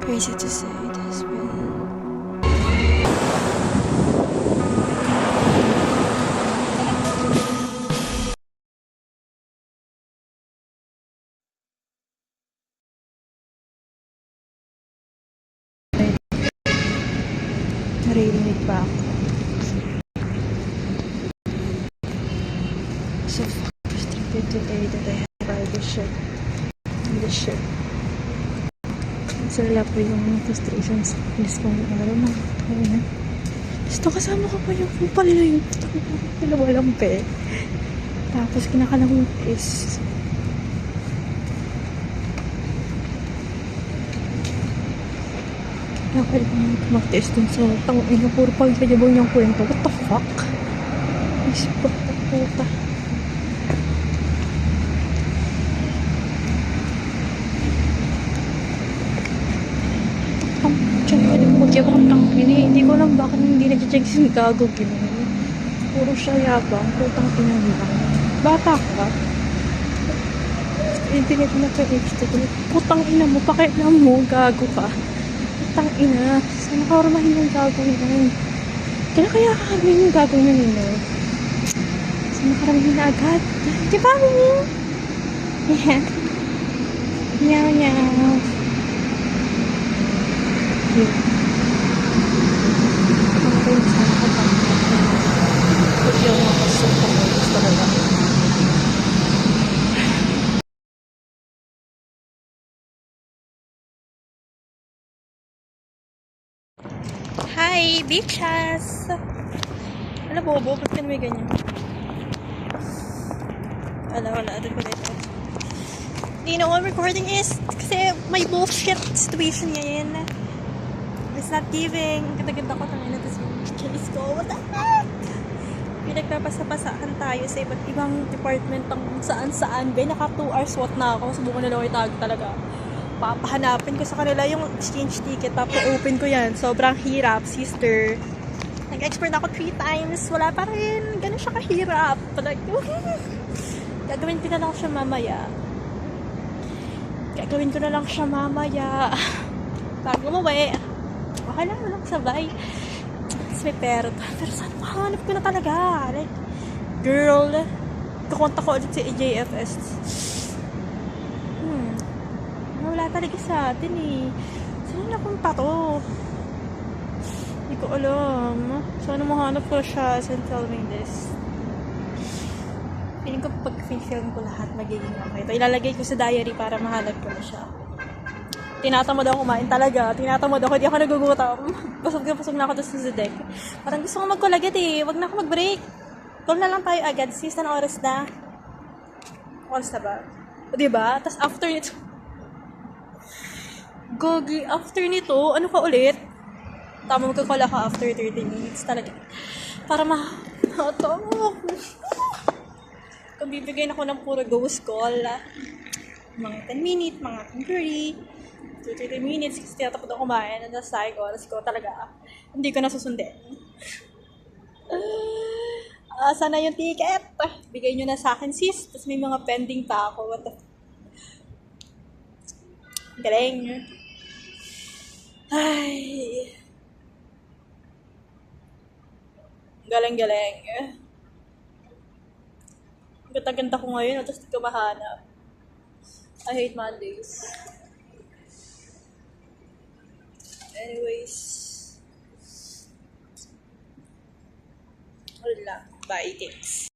Crazy to say this, but naririnig pa ako. So frustrated today that I have to buy this shit. This shit. Sala po yung frustrations. Please kong ano. Gusto kasama ko pa yung kupal na yung walang pe. Tapos kinakalang is nakalimutan ko mag-test dun sa ina puro pagkayabang niyang kwento. What the fuck? Is puta. Hindi ko alam bakit hindi nag-check yung gago ginawa. Puro siya yabang, putang ina niya. Bata ka. Internet na ka-extra. Putang ina mo, pakialam mo, gago ka. Putang ina. Sana kauramahin yung gago yun. Kaya kakamin yung gago yun nino. Sana karamihin na agad. Di ba, Mimi? Yeah. Nyaw, nyaw. Yeah. Hi, bitches! Ano, bobo? Ba't ka may ganyan? Wala. Doon ko dito. You know what recording is? Kasi may bullshit situation ngayon. It's not giving. Ganda-ganda ko tangina. Tapos yung chase ko. What the heck? Pinagpapasa-pasahan tayo sa iba't ibang department ng saan-saan. Naka 2 hours what na ako. Subukan na lang itag talaga. Papahanapin ko sa kanila yung exchange ticket. Papa-open ko yan. Sobrang hirap, sister. Nag-expert ako 3 times. Wala pa rin. Ganun siya kahirap. Like, gagawin ko na lang siya mamaya. Bago umuwi. Okay lang, walang sabay. Tapos may pera. Pero saan mahanap ko na talaga? Like, girl, kakonta ko ulit si AJFS. Wala talaga sa atin eh. Saan napunta to? Hindi ko alam. Sana mahanap ko siya. Saan tell me this? Piling ko pag film ko lahat magiging okay. Ito ilalagay ko sa diary para mahanap ko na siya. Tinatamad ako kumain talaga. Tinatamad ako. Hindi ako nagugutom. Pasog na ako doon sa deck. Parang gusto ko magkulagad eh. Wag na ako mag-break. Call na lang tayo agad. Sis, na oras na? Oras na ba? O diba? Tapos after nito, Gogi, after nito, ano ka ulit? Tama, magkakala ka after 30 minutes talaga. Para mahatok. Kung bibigyan ako ng puro ghost call, mga 10 minutes, mga 30 minutes, kasi tinatapos ako kumain, and tapos sabi ko talaga, hindi ko nasusundin. Sana yung ticket? Bigay nyo na sa akin, sis. Tapos may mga pending pa ako. What the galing. Ay. Galing. Ganda-ganda ko ngayon, tapos hindi ko mahanap. I hate Mondays. Anyways. Wala. Bye, thanks.